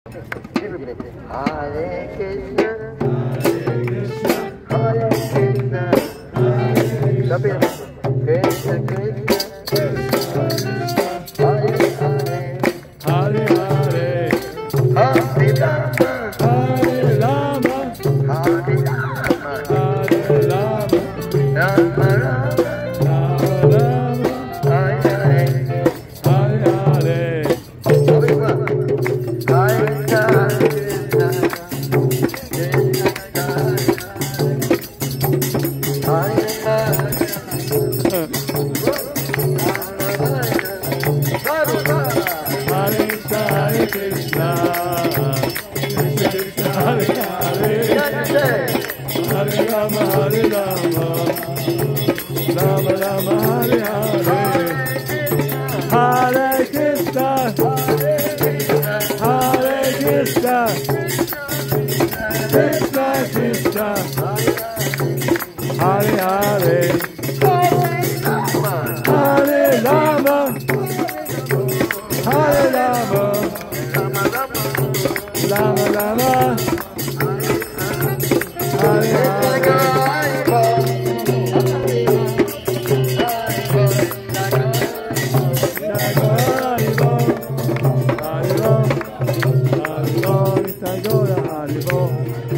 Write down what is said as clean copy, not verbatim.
Hare Krishna, Hare Krishna, Krishna Krishna, Hare Hare, Hare Hare, Hare Rama, Hare Rama, Hare Rama, Hare Rama, Rama Rama, Rama Rama, Hare Hare, Hare Hare, everyone, Hare Krishna, Krishna Hare Hare, Hare Krishna, Krishna Krishna, Hare Hare, Hare Rama, Hare Rama, Rama Rama, Hare Hare, Hare Krishna, Hare Krishna, Krishna Krishna, Hare Hare, Hare Rama, Hare Rama, Rama Rama,